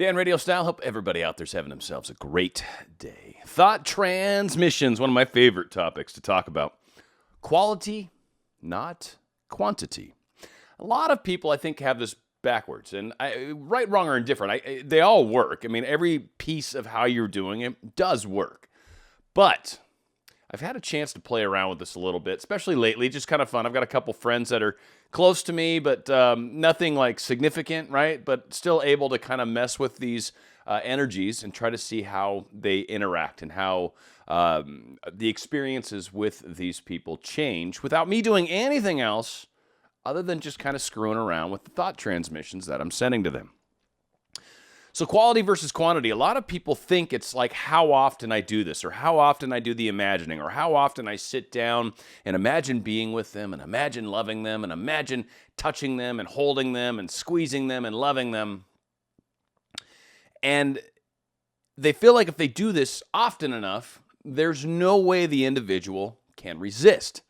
Dan RadioStyle, hope everybody out there's having themselves a great day. Thought transmissions, one of my favorite topics to talk about. Quality, not quantity. A lot of people, I think, have this backwards. And right, wrong, or indifferent, they all work. I mean, every piece of how you're doing it does work. But I've had a chance to play around with this a little bit, especially lately. Just kind of fun. I've got a couple friends that are close to me, but nothing like significant, right? But still able to kind of mess with these energies and try to see how they interact and how the experiences with these people change without me doing anything else other than just kind of screwing around with the thought transmissions that I'm sending to them. So quality versus quantity. A lot of people think it's like how often I do this, or how often I do the imagining, or how often I sit down and imagine being with them, and imagine loving them, and imagine touching them, and holding them, and squeezing them, and loving them. And they feel like if they do this often enough, there's no way the individual can resist.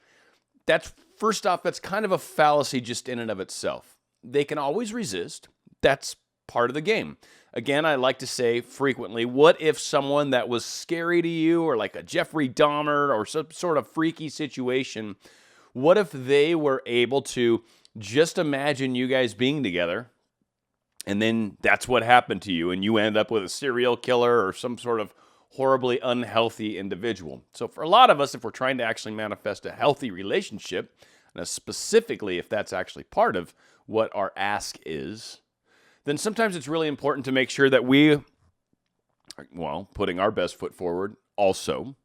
First off, that's kind of a fallacy just in and of itself. They can always resist. That's part of the game. Again, I like to say frequently, what if someone that was scary to you, or like a Jeffrey Dahmer, or some sort of freaky situation, what if they were able to just imagine you guys being together, and then that's what happened to you, and you end up with a serial killer or some sort of horribly unhealthy individual. So for a lot of us, if we're trying to actually manifest a healthy relationship, and specifically if that's actually part of what our ask is, then sometimes it's really important to make sure that we are, putting our best foot forward also.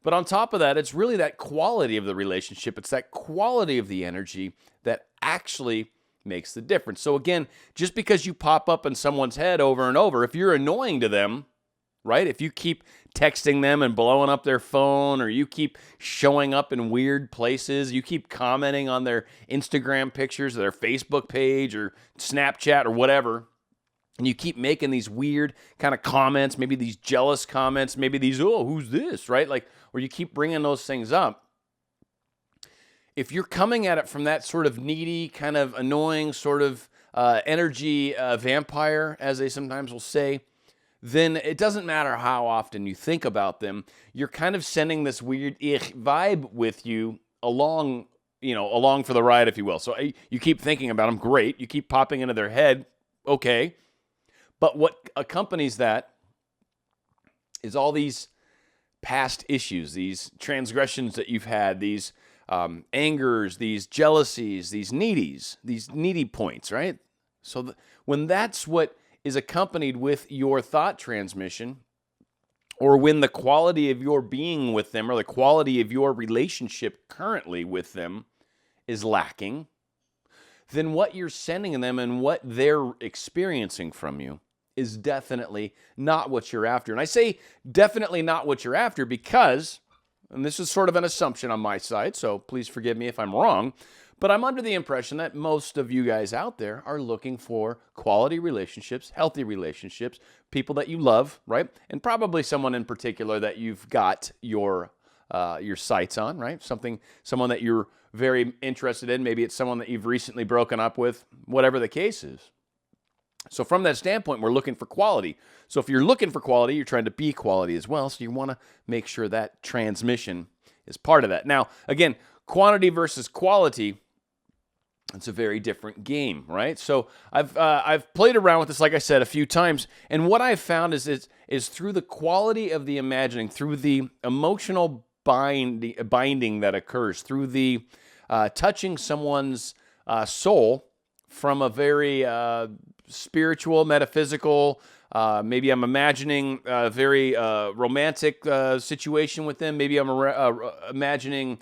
But on top of that, it's really that quality of the relationship. It's that quality of the energy that actually makes the difference. So again, just because you pop up in someone's head over and over, if you're annoying to them, right? If you keep texting them and blowing up their phone, or you keep showing up in weird places, you keep commenting on their Instagram pictures, or their Facebook page, or Snapchat, or whatever, and you keep making these weird kind of comments, maybe these jealous comments, maybe these, oh, who's this, right? Like, or you keep bringing those things up. If you're coming at it from that sort of needy, kind of annoying sort of energy vampire, as they sometimes will say, then it doesn't matter how often you think about them. You're kind of sending this weird vibe with you along for the ride, if you will. So you keep thinking about them, great. You keep popping into their head, okay. But what accompanies that is all these past issues, these transgressions that you've had, these angers, these jealousies, these needy points, right? So when that's what is accompanied with your thought transmission, or when the quality of your being with them, or the quality of your relationship currently with them is lacking, then what you're sending them and what they're experiencing from you is definitely not what you're after. And I say definitely not what you're after because, and this is sort of an assumption on my side, so please forgive me if I'm wrong, but I'm under the impression that most of you guys out there are looking for quality relationships, healthy relationships, people that you love, right? And probably someone in particular that you've got your sights on, right? Someone that you're very interested in. Maybe it's someone that you've recently broken up with, whatever the case is. So from that standpoint, we're looking for quality. So if you're looking for quality, you're trying to be quality as well. So you want to make sure that transmission is part of that. Now, again, quantity versus quality, it's a very different game, right? So I've played around with this, like I said, a few times, and what I've found is through the quality of the imagining, through the emotional binding that occurs, through the touching someone's soul from a very spiritual, metaphysical, maybe I'm imagining a very romantic situation with them. Maybe I'm imagining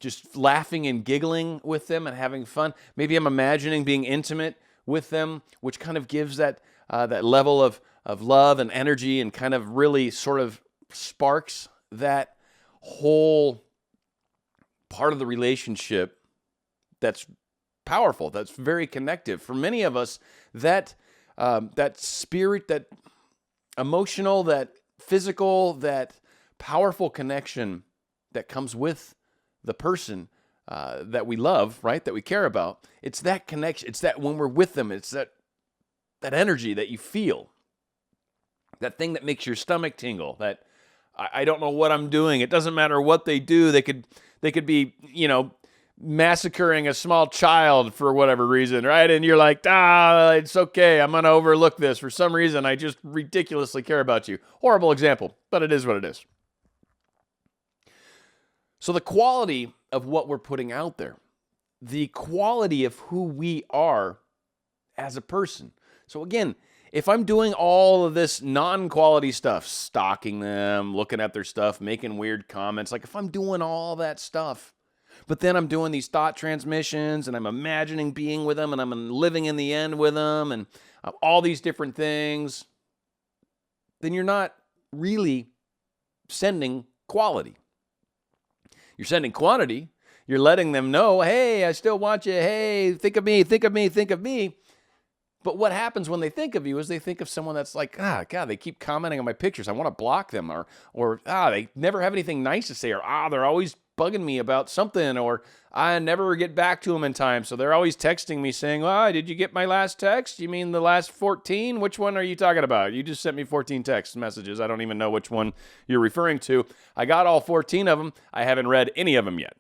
just laughing and giggling with them and having fun. Maybe I'm imagining being intimate with them, which kind of gives that level of love and energy, and kind of really sort of sparks that whole part of the relationship that's powerful, that's very connective. For many of us, that spirit, that emotional, that physical, that powerful connection that comes with the person that we love, right, that we care about, it's that connection. It's that when we're with them, it's that energy that you feel. that thing that makes your stomach tingle, that I don't know what I'm doing. It doesn't matter what they do. They could be, massacring a small child for whatever reason, right? And you're like, it's okay. I'm going to overlook this. For some reason, I just ridiculously care about you. Horrible example, but it is what it is. So the quality of what we're putting out there, the quality of who we are as a person. So again, if I'm doing all of this non-quality stuff, stalking them, looking at their stuff, making weird comments, like if I'm doing all that stuff, but then I'm doing these thought transmissions and I'm imagining being with them and I'm living in the end with them and all these different things, then you're not really sending quality. You're sending quantity. You're letting them know, hey, I still want you. Hey, think of me, think of me, think of me. But what happens when they think of you is they think of someone that's like, God, they keep commenting on my pictures. I want to block them. Or they never have anything nice to say. Or, they're always bugging me about something. Or, I never get back to them in time. So they're always texting me saying, did you get my last text? You mean the last 14? Which one are you talking about? You just sent me 14 text messages. I don't even know which one you're referring to. I got all 14 of them. I haven't read any of them yet.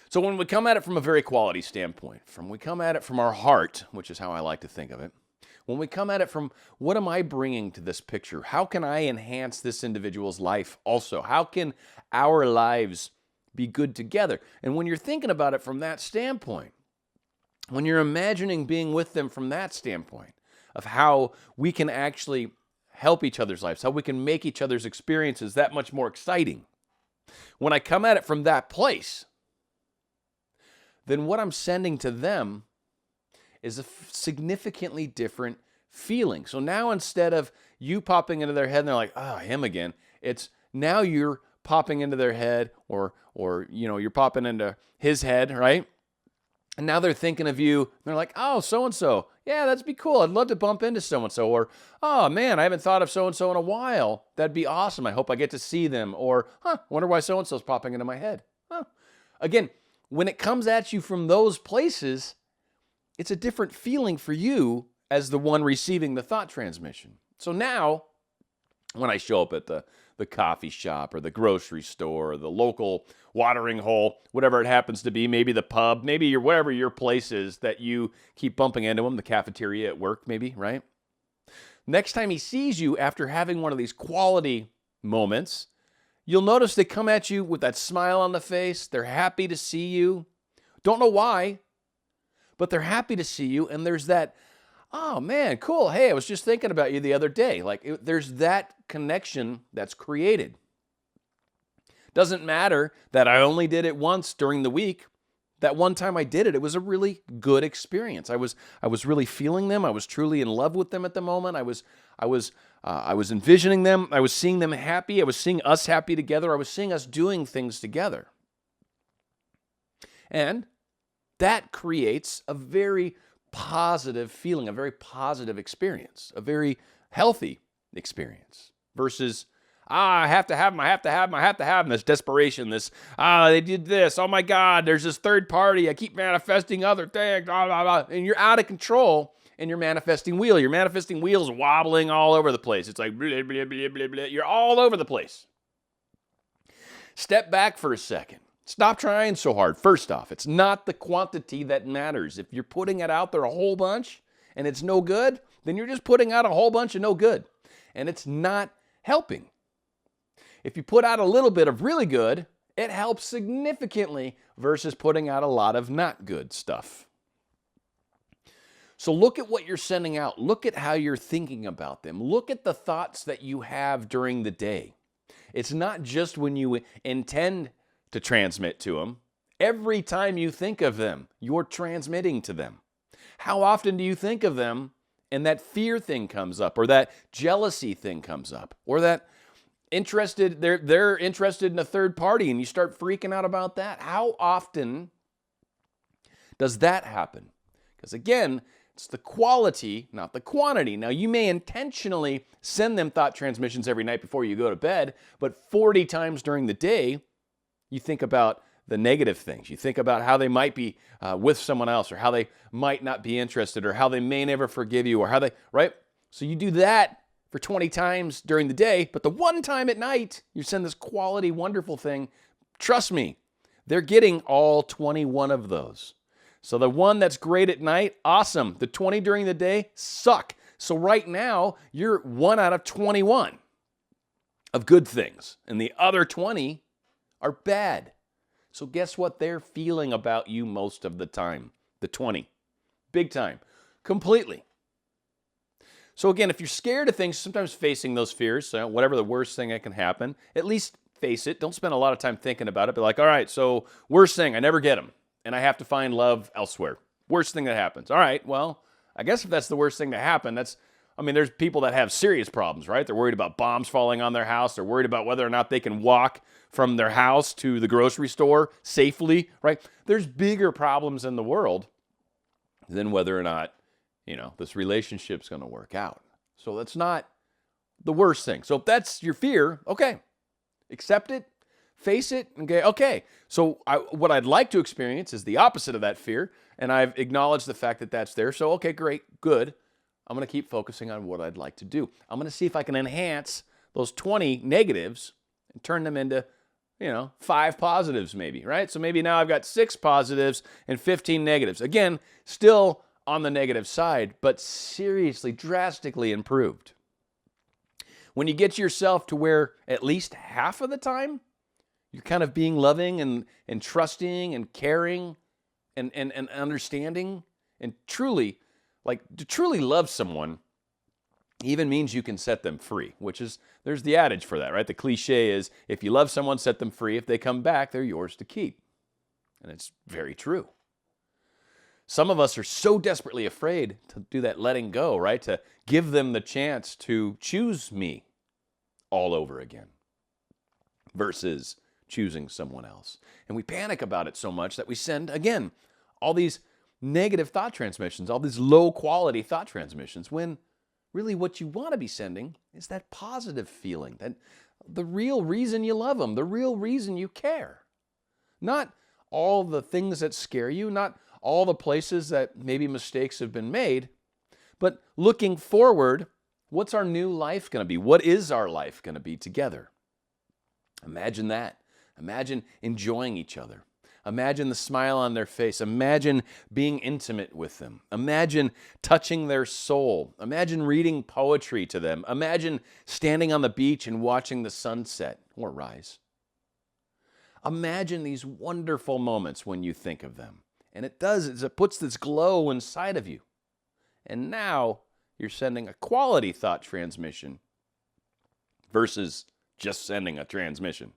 So when we come at it from a very quality standpoint, we come at it from our heart, which is how I like to think of it, when we come at it from what am I bringing to this picture? How can I enhance this individual's life also? How can our lives be good together? And when you're thinking about it from that standpoint, when you're imagining being with them from that standpoint of how we can actually help each other's lives, how we can make each other's experiences that much more exciting, when I come at it from that place, then what I'm sending to them is a significantly different feeling. So now instead of you popping into their head and they're like, him again, it's now you're popping into their head or you're popping into his head, right? And now they're thinking of you. They're like, so-and-so. Yeah, that'd be cool. I'd love to bump into so-and-so. Or, man, I haven't thought of so-and-so in a while. That'd be awesome. I hope I get to see them. Or, wonder why so-and-so's popping into my head. Again, when it comes at you from those places, it's a different feeling for you as the one receiving the thought transmission. So now, when I show up at the coffee shop or the grocery store or the local watering hole, whatever it happens to be, maybe the pub, maybe wherever your place is that you keep bumping into him, the cafeteria at work maybe, right? Next time he sees you after having one of these quality moments, you'll notice they come at you with that smile on the face. They're happy to see you. Don't know why, but they're happy to see you. And there's that, oh man, cool. Hey, I was just thinking about you the other day. There's that connection that's created. Doesn't matter that I only did it once during the week. That one time I did it, it was a really good experience. I was really feeling them. I was truly in love with them at the moment. I was envisioning them. I was seeing them happy. I was seeing us happy together. I was seeing us doing things together. And that creates a very positive feeling, a very positive experience, a very healthy experience versus, I have to have them, I have to have them, I have to have them, this desperation, this, they did this, oh my God, there's this third party, I keep manifesting other things, blah, blah, blah, and you're out of control in your manifesting wheel. Your manifesting wheel's wobbling all over the place. It's like, blah, blah, blah, blah, blah. You're all over the place. Step back for a second. Stop trying so hard. First off, it's not the quantity that matters. If you're putting it out there a whole bunch and it's no good, then you're just putting out a whole bunch of no good. And it's not helping. If you put out a little bit of really good, it helps significantly versus putting out a lot of not good stuff. So look at what you're sending out. Look at how you're thinking about them. Look at the thoughts that you have during the day. It's not just when you intend to transmit to them. Every time you think of them, you're transmitting to them. How often do you think of them and that fear thing comes up, or that jealousy thing comes up, or that they're interested in a third party and you start freaking out about that? How often does that happen? Because again, it's the quality, not the quantity. Now, you may intentionally send them thought transmissions every night before you go to bed, but 40 times during the day, you think about the negative things. You think about how they might be with someone else, or how they might not be interested, or how they may never forgive you, or how they, right? So you do that for 20 times during the day, but the one time at night, you send this quality, wonderful thing. Trust me, they're getting all 21 of those. So the one that's great at night, awesome. The 20 during the day, suck. So right now, you're 1 out of 21 of good things, and the other 20 are bad. So guess what they're feeling about you most of the time? The 20. Big time. Completely. So again, if you're scared of things, sometimes facing those fears, so whatever the worst thing that can happen, at least face it. Don't spend a lot of time thinking about it. Be like, all right, so worst thing, I never get them, and I have to find love elsewhere. Worst thing that happens. All right, well, I guess if that's the worst thing to happen, there's people that have serious problems, right? They're worried about bombs falling on their house. They're worried about whether or not they can walk from their house to the grocery store safely, right? There's bigger problems in the world than whether or not this relationship's going to work out. So that's not the worst thing. So if that's your fear, okay, accept it, face it, and go, okay. So what I'd like to experience is the opposite of that fear, and I've acknowledged the fact that that's there. So, okay, great, good. I'm going to keep focusing on what I'd like to do. I'm going to see if I can enhance those 20 negatives and turn them into 5 positives maybe, right? So maybe now I've got 6 positives and 15 negatives. Again, still on the negative side, but seriously, drastically improved. When you get yourself to where at least half of the time, you're kind of being loving and trusting and caring and understanding and truly, to truly love someone even means you can set them free, there's the adage for that, right? The cliche is, if you love someone, set them free. If they come back, they're yours to keep. And it's very true. Some of us are so desperately afraid to do that letting go, right? To give them the chance to choose me all over again versus choosing someone else. And we panic about it so much that we send, again, all these negative thought transmissions, all these low quality thought transmissions, when really what you want to be sending is that positive feeling, that the real reason you love them, the real reason you care. Not all the things that scare you, not all the places that maybe mistakes have been made, but looking forward, what's our new life going to be? What is our life going to be together? Imagine that. Imagine enjoying each other. Imagine the smile on their face. Imagine being intimate with them. Imagine touching their soul. Imagine reading poetry to them. Imagine standing on the beach and watching the sunset or rise. Imagine these wonderful moments when you think of them. And it puts this glow inside of you. And now you're sending a quality thought transmission versus just sending a transmission.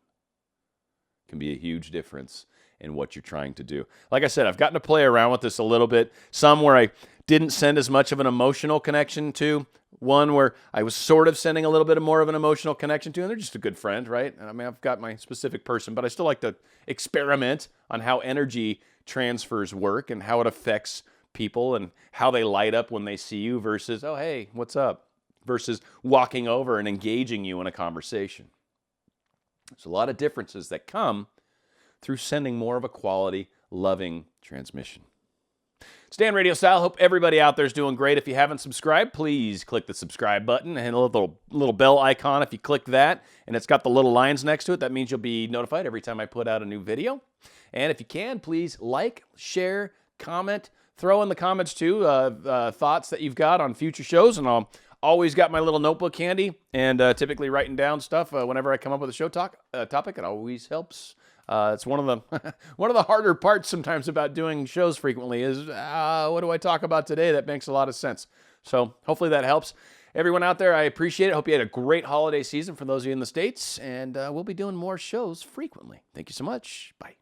It can be a huge difference in what you're trying to do. Like I said, I've gotten to play around with this a little bit. Some where I didn't send as much of an emotional connection to. One where I was sort of sending a little bit more of an emotional connection to, and they're just a good friend, right? I've got my specific person, but I still like to experiment on how energy transfers work and how it affects people and how they light up when they see you versus, oh, hey, what's up? Versus walking over and engaging you in a conversation. There's a lot of differences that come through sending more of a quality, loving transmission. It's Dan RadioStyle. Hope everybody out there is doing great. If you haven't subscribed, please click the subscribe button and a little bell icon. If you click that and it's got the little lines next to it, that means you'll be notified every time I put out a new video. And if you can, please like, share, comment, throw in the comments too thoughts that you've got on future shows, and I'll always got my little notebook handy and typically writing down stuff whenever I come up with a show topic. It always helps. It's one of the harder parts sometimes about doing shows frequently is what do I talk about today that makes a lot of sense. So hopefully that helps. Everyone out there, I appreciate it. Hope you had a great holiday season for those of you in the States, and we'll be doing more shows frequently. Thank you so much. Bye.